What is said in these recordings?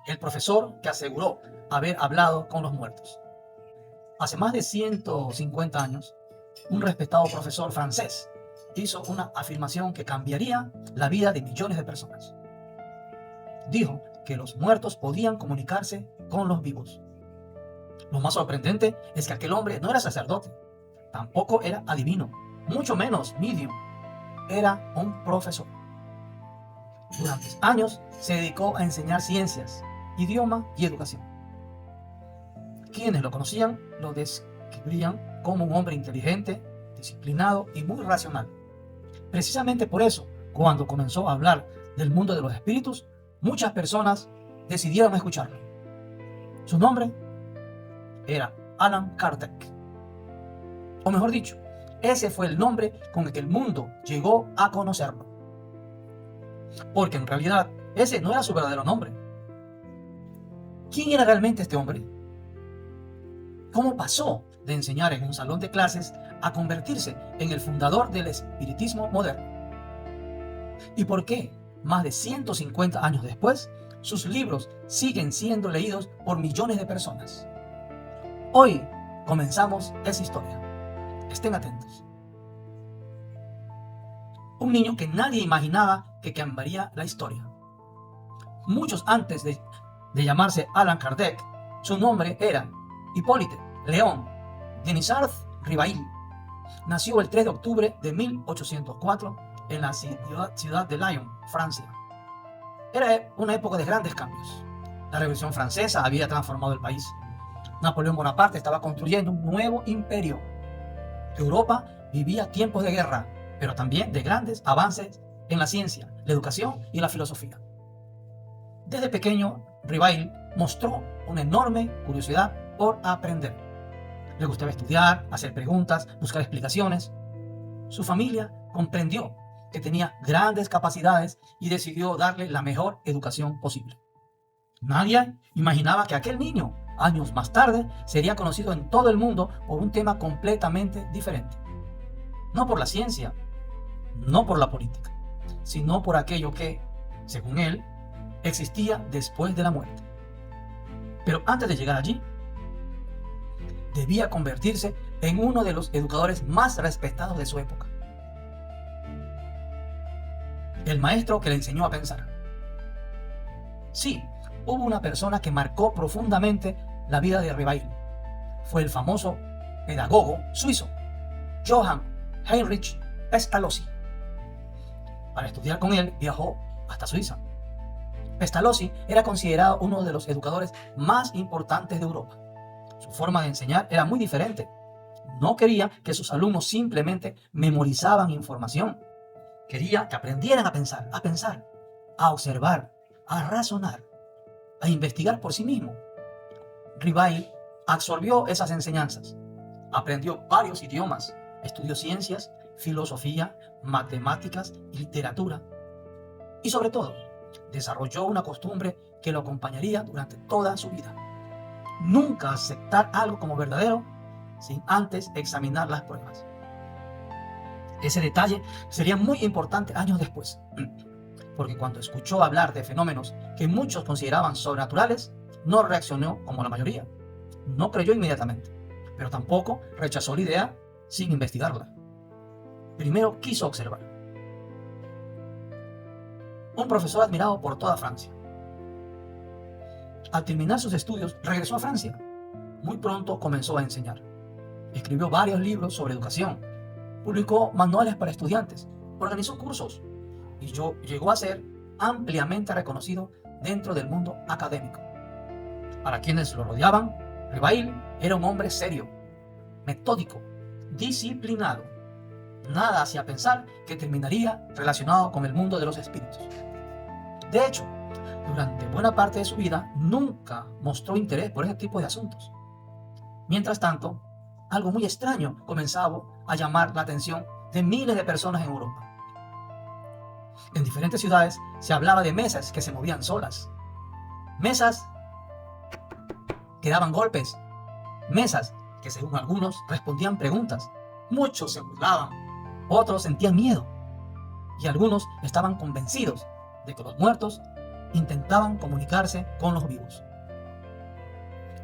el profesor que aseguró haber hablado con los muertos. Hace más de 150 años, un respetado profesor francés hizo una afirmación que cambiaría la vida de millones de personas. Dijo que los muertos podían comunicarse con los vivos. Lo más sorprendente es que aquel hombre no era sacerdote, tampoco era adivino, mucho menos medium, era un profesor. Durante años se dedicó a enseñar ciencias, idioma y educación. Quienes lo conocían lo describían como un hombre inteligente, disciplinado y muy racional. Precisamente por eso, cuando comenzó a hablar del mundo de los espíritus, muchas personas decidieron escucharlo. Su nombre era Allan Kardec. O mejor dicho, ese fue el nombre con el que el mundo llegó a conocerlo. Porque en realidad ese no era su verdadero nombre. ¿Quién era realmente este hombre? ¿Cómo pasó de enseñar en un salón de clases a convertirse en el fundador del espiritismo moderno? ¿Y por qué, más de 150 años después, sus libros siguen siendo leídos por millones de personas? Hoy comenzamos esa historia. Estén atentos. Un niño que nadie imaginaba que cambiaría la historia. Muchos antes de llamarse Allan Kardec, su nombre era Hippolyte Léon Denisard Rivail. Nació el 3 de octubre de 1804 en la ciudad de Lyon, Francia. Era una época de grandes cambios. La Revolución Francesa había transformado el país. Napoleón Bonaparte estaba construyendo un nuevo imperio. Europa vivía tiempos de guerra, pero también de grandes avances en la ciencia, la educación y la filosofía. Desde pequeño, Rivail mostró una enorme curiosidad por aprender. Le gustaba estudiar, hacer preguntas, buscar explicaciones. Su familia comprendió que tenía grandes capacidades y decidió darle la mejor educación posible. Nadie imaginaba que aquel niño, años más tarde, sería conocido en todo el mundo por un tema completamente diferente. No por la ciencia, no por la política, sino por aquello que, según él, existía después de la muerte. Pero antes de llegar allí, debía convertirse en uno de los educadores más respetados de su época. El maestro que le enseñó a pensar. Sí, hubo una persona que marcó profundamente la vida de Rivail. Fue el famoso pedagogo suizo, Johann Heinrich Pestalozzi. Para estudiar con él viajó hasta Suiza. Pestalozzi era considerado uno de los educadores más importantes de Europa. Su forma de enseñar era muy diferente. No quería que sus alumnos simplemente memorizaban información. Quería que aprendieran a pensar, a observar, a razonar, a investigar por sí mismo. Rivail absorbió esas enseñanzas, aprendió varios idiomas, estudió ciencias, filosofía, matemáticas y literatura. Y sobre todo, desarrolló una costumbre que lo acompañaría durante toda su vida. Nunca aceptar algo como verdadero sin antes examinar las pruebas. Ese detalle sería muy importante años después, porque cuando escuchó hablar de fenómenos que muchos consideraban sobrenaturales, no reaccionó como la mayoría. No creyó inmediatamente, pero tampoco rechazó la idea sin investigarla. Primero quiso observar. Un profesor admirado por toda Francia. Al terminar sus estudios, regresó a Francia. Muy pronto comenzó a enseñar. Escribió varios libros sobre educación. Publicó manuales para estudiantes. Organizó cursos. Y llegó a ser ampliamente reconocido dentro del mundo académico. Para quienes lo rodeaban, Rivail era un hombre serio, metódico, disciplinado. Nada hacía pensar que terminaría relacionado con el mundo de los espíritus. De hecho, durante buena parte de su vida nunca mostró interés por ese tipo de asuntos. Mientras tanto, algo muy extraño comenzaba a llamar la atención de miles de personas en Europa. En diferentes ciudades se hablaba de mesas que se movían solas, mesas que daban golpes, mesas que según algunos respondían preguntas. Muchos se burlaban, otros sentían miedo y algunos estaban convencidos de que los muertos intentaban comunicarse con los vivos.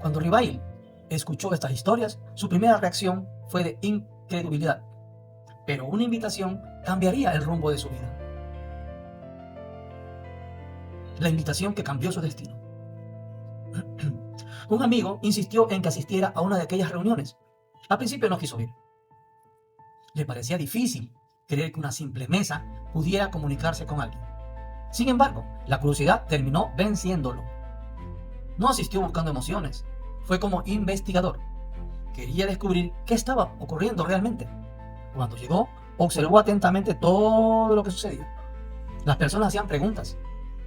Cuando Ribail escuchó estas historias, su primera reacción fue de incredulidad, pero una invitación cambiaría el rumbo de su vida. La invitación que cambió su destino. Un amigo insistió en que asistiera a una de aquellas reuniones. Al principio no quiso ir. Le parecía difícil creer que una simple mesa pudiera comunicarse con alguien. Sin embargo, la curiosidad terminó venciéndolo. No asistió buscando emociones, fue como investigador. Quería descubrir qué estaba ocurriendo realmente. Cuando llegó, observó atentamente todo lo que sucedía. Las personas hacían preguntas.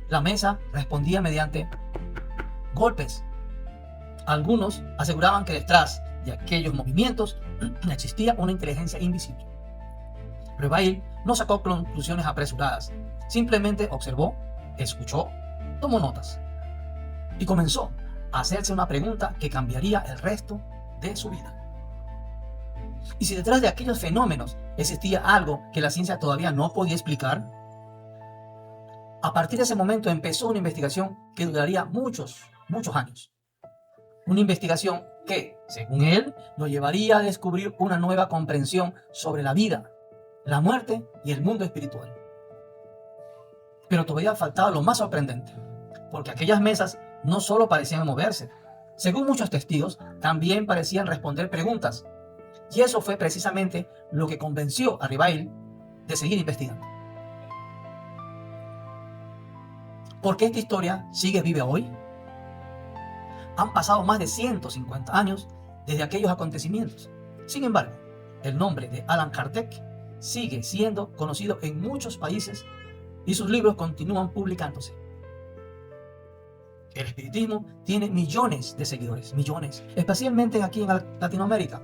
La mesa respondía mediante golpes. Algunos aseguraban que detrás de aquellos movimientos existía una inteligencia invisible. Ribail no sacó conclusiones apresuradas, simplemente observó, escuchó, tomó notas y comenzó a hacerse una pregunta que cambiaría el resto de su vida. ¿Y si detrás de aquellos fenómenos existía algo que la ciencia todavía no podía explicar? A partir de ese momento empezó una investigación que duraría muchos años. Una investigación que, según él, lo llevaría a descubrir una nueva comprensión sobre la vida, la muerte y el mundo espiritual. Pero todavía faltaba lo más sorprendente, porque aquellas mesas no solo parecían moverse, según muchos testigos, también parecían responder preguntas. Y eso fue precisamente lo que convenció a Ribail de seguir investigando. ¿Por qué esta historia sigue viva hoy? Han pasado más de 150 años desde aquellos acontecimientos. Sin embargo, el nombre de Allan Kardec sigue siendo conocido en muchos países y sus libros continúan publicándose. El espiritismo tiene millones de seguidores, millones, especialmente aquí en Latinoamérica.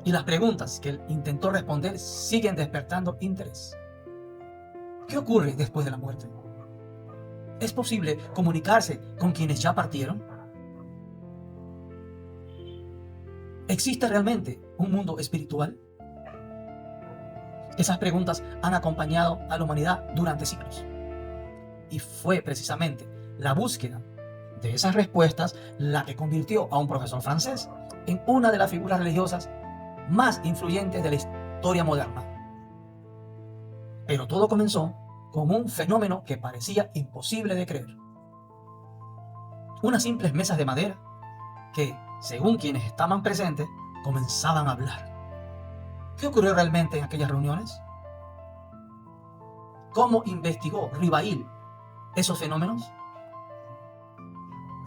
Y las preguntas que él intentó responder siguen despertando interés. ¿Qué ocurre después de la muerte? ¿Es posible comunicarse con quienes ya partieron? ¿Existe realmente un mundo espiritual? Esas preguntas han acompañado a la humanidad durante siglos. Y fue precisamente la búsqueda de esas respuestas la que convirtió a un profesor francés en una de las figuras religiosas más influyentes de la historia moderna. Pero todo comenzó con un fenómeno que parecía imposible de creer. Unas simples mesas de madera que, según quienes estaban presentes, comenzaban a hablar. ¿Qué ocurrió realmente en aquellas reuniones? ¿Cómo investigó Ribail esos fenómenos?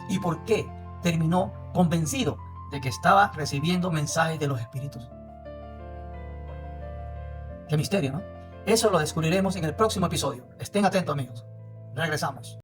¿Y por qué terminó convencido de que estaba recibiendo mensajes de los espíritus? Qué misterio, ¿no? Eso lo descubriremos en el próximo episodio. Estén atentos, amigos. Regresamos.